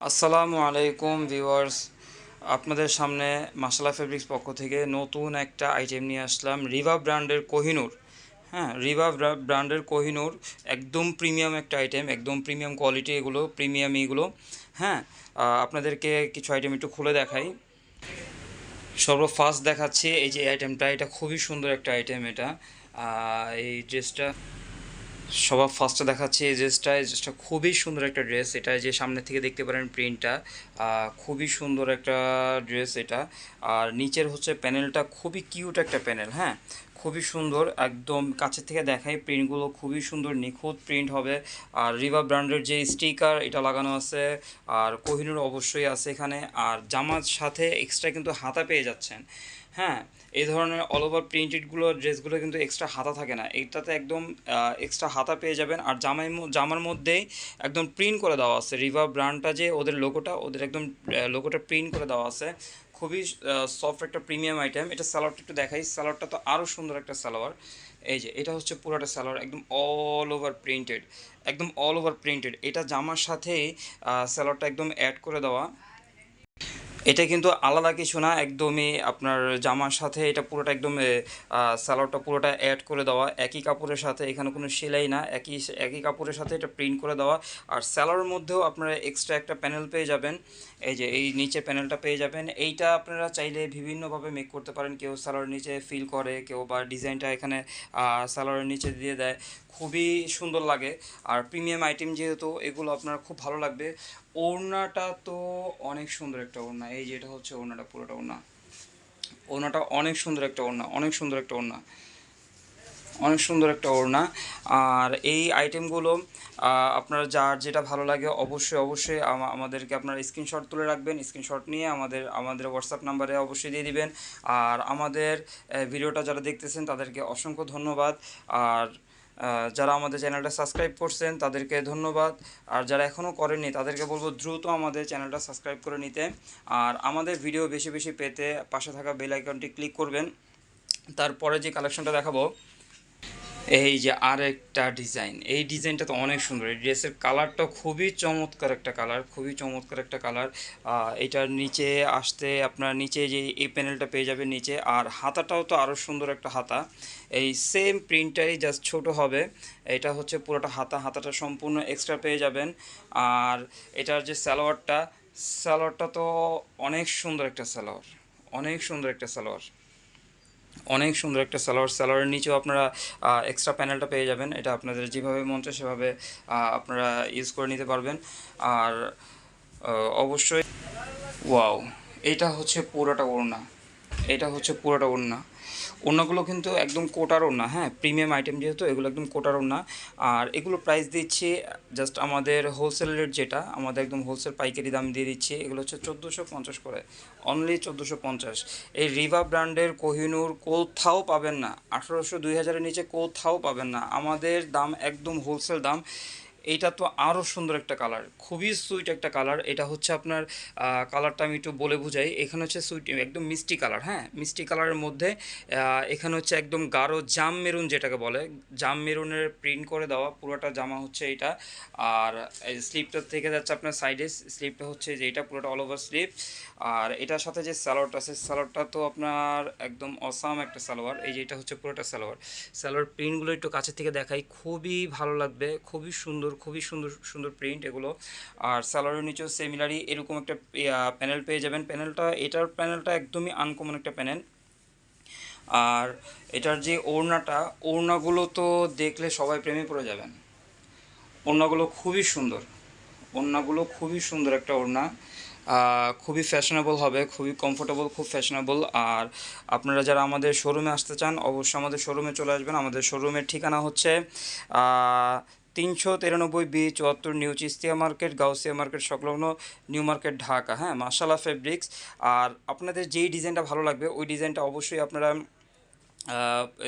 আসসালামু আলাইকুম ভিউয়ার্স, আপনাদের সামনে মাসালা ফেব্রিক্স পক্ষ থেকে নতুন একটা আইটেম নিয়ে আসলাম। রিভা ব্র্যান্ডের কোহিনূর। হ্যাঁ, রিভা ব্র্যান্ডের কোহিনূর একদম প্রিমিয়াম একটা আইটেম, একদম প্রিমিয়াম কোয়ালিটি, এগুলো প্রিমিয়াম এইগুলো। হ্যাঁ, আপনাদেরকে কিছু আইটেম একটু খুলে দেখাই। সর্বফার্স্ট দেখাচ্ছি এই যে আইটেমটা, এটা খুবই সুন্দর একটা আইটেম। এটা এই ড্রেসটা সবার ফার্স্টে দেখাচ্ছি। এই ড্রেসটা খুবই সুন্দর একটা ড্রেস। এটা যে সামনে থেকে দেখতে পারেন প্রিন্টটা, খুবই সুন্দর একটা ড্রেস এটা। আর নিচের হচ্ছে প্যানেলটা খুবই কিউট একটা প্যানেল। হ্যাঁ, খুবই সুন্দর, একদম কাছের থেকে দেখাই প্রিন্টগুলো খুবই সুন্দর, নিখুঁত প্রিন্ট হবে। আর রিভা ব্র্যান্ডের যে স্টিকার এটা লাগানো আছে, আর কোহিনূর অবশ্যই আছে এখানে। আর জামার সাথে এক্সট্রা কিন্তু হাতা পেয়ে যাচ্ছেন। হ্যাঁ, এই ধরনের অল ওভার প্রিন্টেডগুলো ড্রেসগুলো কিন্তু এক্সট্রা হাতা থাকে না, এইটাতে একদম এক্সট্রা হাতা পেয়ে যাবেন। আর জামার মধ্যেই একদম প্রিন্ট করে দেওয়া আছে রিভা ব্র্যান্ডটা, যে ওদের লোগোটা, ওদের একদম লোগোটা প্রিন্ট করে দেওয়া আছে। খুবই সফট একটা প্রিমিয়াম আইটেম। এটা সালোয়ারটা একটু দেখাই, সালোয়ারটা তো আরও সুন্দর একটা সালোয়ার। এই যে এটা হচ্ছে পুরোটা সালোয়ার, একদম অল ওভার প্রিন্টেড, একদম অল ওভার প্রিন্টেড। এটা জামার সাথেই সালোয়ারটা একদম অ্যাড করে দেওয়া। এটা কিন্তু আলাদা কিছু না, একদমই আপনার জামার সাথে এটা পুরোটা একদম সালোয়ারটা পুরোটা অ্যাড করে দেওয়া একই কাপড়ের সাথে, এখানে কোনো সেলাই না, একই একই কাপড়ের সাথে এটা প্রিন্ট করে দেওয়া। আর সালোয়ারের মধ্যেও আপনারা এক্সট্রা একটা প্যানেল পেয়ে যাবেন। এই যে এই নিচে প্যানেলটা পেয়ে যাবেন। এইটা আপনারা চাইলে বিভিন্নভাবে মেক করতে পারেন, কেউ সালোয়ারের নিচে ফিল করে, কেউ বা ডিজাইনটা এখানে সালোয়ারের নিচে দিয়ে দেয়, খুবই সুন্দর লাগে। আর প্রিমিয়াম আইটেম যেহেতু, এগুলো আপনার খুব ভালো লাগবে। ওড়নাটা তো অনেক সুন্দর একটা ওড়না। এই যে এটা হচ্ছে ওড়নাটা, পুরোটা ওড়না, ওড়নাটা অনেক সুন্দর একটা ওড়না, অনেক সুন্দর একটা ওড়না, অনেক সুন্দর একটা ওড়না। আর এই আইটেমগুলো আপনার যার যেটা ভালো লাগে অবশ্যই অবশ্যই আমাদেরকে আপনার স্ক্রিনশট তুলে রাখবেন, স্ক্রিনশট নিয়ে আমাদের আমাদের হোয়াটসঅ্যাপ নাম্বারে অবশ্যই দিয়ে দিবেন। আর আমাদের ভিডিওটা যারা দেখতেছেন তাদেরকে অসংখ্য ধন্যবাদ। আর যারা আমাদের চ্যানেলটা সাবস্ক্রাইব করছেন তাদেরকে ধন্যবাদ। আর যারা এখনও করেননি তাদেরকে বলবো দ্রুত আমাদের চ্যানেলটা সাবস্ক্রাইব করে নিতে। আর আমাদের ভিডিও বেশি বেশি পেতে পাশে থাকা বেল আইকনটি ক্লিক করবেন। তারপরে যে কালেকশনটা দেখাবো, এই যে আর একটা ডিজাইন, এই ডিজাইনটা তো অনেক সুন্দর। এই ড্রেসের কালারটা খুবই চমৎকার একটা কালার, খুবই চমৎকার একটা কালার। এটার নিচে আসতে আপনার নিচে যে এই প্যানেলটা পেয়ে যাবেন নিচে, আর হাতাটাও তো আরও সুন্দর একটা হাতা। এই সেম প্রিন্টারই জাস্ট ছোট হবে। এটা হচ্ছে পুরোটা হাতা, হাতাটা সম্পূর্ণ এক্সট্রা পেয়ে যাবেন। আর এটার যে সালোয়ারটা, সালোয়ারটা তো অনেক সুন্দর একটা সালোয়ার, অনেক সুন্দর একটা সালোয়ার, অনেক সুন্দর একটা সালোয়ার। সালোয়ারের নিচেও আপনারা এক্সট্রা প্যানেলটা পেয়ে যাবেন। এটা আপনাদের যেভাবে মন চায় সেভাবে আপনারা ইউজ করে নিতে পারবেন। আর অবশ্যই ওয়াও, এটা হচ্ছে পুরোটা ওড়না, এটা হচ্ছে পুরোটা ওড়না। ওড়নাগুলো কিন্তু একদম কোটার ওড়না। হ্যাঁ, প্রিমিয়াম আইটেম যেহেতু, এগুলো একদম কোটার ওড়না। আর এগুলো প্রাইস দিচ্ছি জাস্ট আমাদের হোলসেল রেট, যেটা আমাদের একদম হোলসেল পাইকারি দাম দিয়ে দিচ্ছি। এগুলো হচ্ছে 1450 করে, অনলি 1450। এই রিভা ব্র্যান্ডের কোহিনূর কোথাও পাবেন না, 1800 2000-এর নিচে কোথাও পাবেন না। আমাদের দাম একদম হোলসেল দাম। এইটা তো আরও সুন্দর একটা কালার, খুবই সুইট একটা কালার। এটা হচ্ছে আপনার কালারটা আমি একটু বলে বুঝাই। এখানে হচ্ছে সুইট, একদম মিষ্টি কালার। হ্যাঁ, মিষ্টি কালারের মধ্যে এখানে হচ্ছে একদম গাঢ় জাম মেরুন, যেটাকে বলে জাম মেরুনের প্রিন্ট করে দেওয়া পুরোটা জামা হচ্ছে এটা। আর স্লিপটা থেকে যাচ্ছে আপনার সাইডে, স্লিপটা হচ্ছে যে এটা পুরোটা অল ওভার স্লিপ। আর এটার সাথে যে সালোয়ারটা আছে, সালোয়ারটা তো আপনার একদম অসাম একটা সালোয়ার। এই যে এটা হচ্ছে পুরোটা সালোয়ার। সালোয়ার প্রিন্টগুলো একটু কাছে থেকে দেখাই, খুবই ভালো লাগবে, খুবই সুন্দর, খুবই সুন্দর সুন্দর প্রিন্ট এগুলো। আর সালোয়ারের নিচেও সিমিলারই এরকম একটা প্যানেল পেয়ে যাবেন। প্যানেলটা, এটার প্যানেলটা একদমই আনকমন একটা প্যানেল। আর এটার যে ওড়নাটা, ওড়নাগুলো তো দেখলে সবাই প্রেমে পড়ে যাবেন। ওড়নাগুলো খুবই সুন্দর, ওড়নাগুলো খুবই সুন্দর একটা ওড়না। খুবই ফ্যাশনেবল হবে, খুবই কমফোর্টেবল, খুব ফ্যাশনেবল। আর আপনারা যারা আমাদের শোরুমে আসতে চান অবশ্যই আমাদের শোরুমে চলে আসবেন। আমাদের শোরুমের ঠিকানা হচ্ছে 393 B 74 নিউ চিস্তিয়া মার্কেট, গাউসিয়া মার্কেট সংলগ্ন, নিউ মার্কেট, ঢাকা। হ্যাঁ, মাশাআল্লাহ ফেব্রিক্স। আর আপনাদের যেই ডিজাইনটা ভালো লাগবে ওই ডিজাইনটা অবশ্যই আপনারা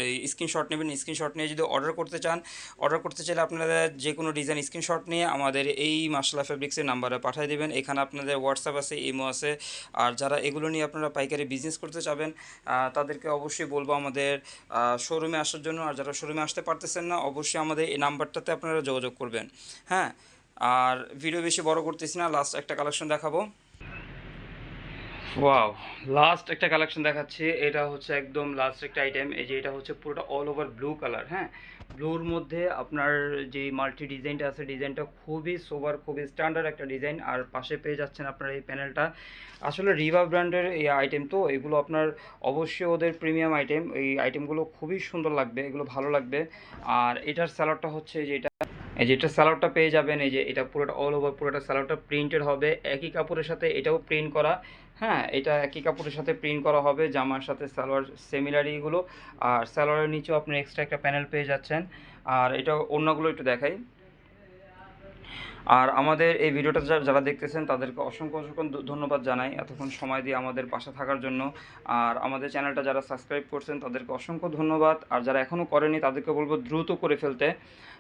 এই স্ক্রিনশট নেবেন। স্ক্রিনশট নিয়ে যদি অর্ডার করতে চান, অর্ডার করতে চাইলে আপনারা যে কোনো ডিজাইন স্ক্রিনশট নিয়ে আমাদের এই মাশাআল্লাহ ফেব্রিক্সের নাম্বারে পাঠিয়ে দেবেন। এখানে আপনাদের হোয়াটসঅ্যাপ আছে, ইমো আছে। আর যারা এগুলো নিয়ে আপনারা পাইকারি বিজনেস করতে চাবেন তাদেরকে অবশ্যই বলবো আমাদের শোরুমে আসার জন্য। আর যারা শোরুমে আসতে পারতেছেন না অবশ্যই আমাদের এই নাম্বারটাতে আপনারা যোগাযোগ করবেন। হ্যাঁ, আর ভিডিও বেশি বড় করতেছি না, লাস্ট একটা কালেকশন দেখাবো। ওয়াও, লাস্ট একটা কালেকশন দেখাচ্ছি। এটা হচ্ছে একদম লাস্ট একটা আইটেম। এই যে এটা হচ্ছে পুরোটা অল ওভার ব্লু কালার। হ্যাঁ, ব্লুর মধ্যে আপনার যে মাল্টি ডিজাইনটা আছে, ডিজাইনটা খুবই সোবার, খুবই স্ট্যান্ডার্ড একটা ডিজাইন। আর পাশে পেয়ে যাচ্ছেন আপনার এই প্যানেলটা। আসলে রিভা ব্র্যান্ডের এই আইটেম, তো এগুলো আপনার অবশ্যই ওদের প্রিমিয়াম আইটেম। এই আইটেমগুলো খুবই সুন্দর লাগবে, এগুলো ভালো লাগবে। আর এটার স্যালাডটা হচ্ছে যে এটা, এই যে এটা স্যালাডটা পেয়ে যাবেন। এই যে এটা পুরোটা অল ওভার পুরোটা স্যালাডটা প্রিন্টেড হবে একই কাপড়ের সাথে, এটাও প্রিন্ট করা। হ্যাঁ, এটা একই কাপড়ের সাথে প্রিন্ট করা হবে, জামার সাথে সালোয়ার সেমিলারি এগুলো। আর সালোয়ারের নিচেও আপনি এক্সট্রা একটা প্যানেল পেয়ে যাচ্ছেন। আর এটা অন্যগুলো একটু দেখাই। আর আমাদের এই ভিডিওটা যারা দেখতেছেন তাদেরকে অসংখ্য অসংখ্য ধন্যবাদ জানাই এতক্ষণ সময় দিয়ে আমাদের পাশে থাকার জন্য। আর আমাদের চ্যানেলটা যারা সাবস্ক্রাইব করছেন তাদেরকে অসংখ্য ধন্যবাদ। আর যারা এখনও করেনি তাদেরকে বলবো দ্রুত করে ফেলতে।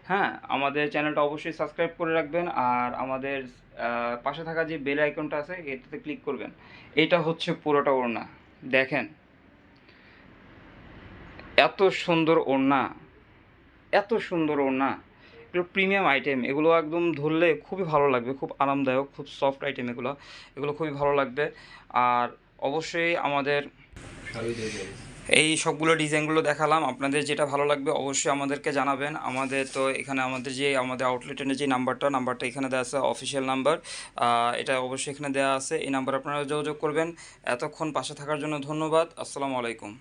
হ্যাঁ, আমাদের চ্যানেলটা অবশ্যই সাবস্ক্রাইব করে রাখবেন। আর আমাদের পাশে থাকা যে বেল আইকনটা আছে এটাতে ক্লিক করবেন। এটা হচ্ছে পুরোটা ওড়না, দেখেন এত সুন্দর ওড়না, এত সুন্দর ওড়না। এগুলো প্রিমিয়াম আইটেম, এগুলো একদম ধরলে খুবই ভালো লাগবে, খুব আরামদায়ক, খুব সফট আইটেম এগুলো। এগুলো খুবই ভালো লাগবে। আর অবশ্যই আমাদের এই সবগুলো ডিজাইনগুলো দেখালাম, আপনাদের যেটা ভালো লাগবে অবশ্যই আমাদেরকে জানাবেন। আমাদের তো এখানে আমাদের আউটলেটের যে নাম্বারটা এখানে দেওয়া আছে, অফিসিয়াল নাম্বার। এটা অবশ্যই এখানে দেওয়া আছে, এই নাম্বার আপনারা যোগাযোগ করবেন। এতক্ষণ পাশে থাকার জন্য ধন্যবাদ। আসসালামু আলাইকুম।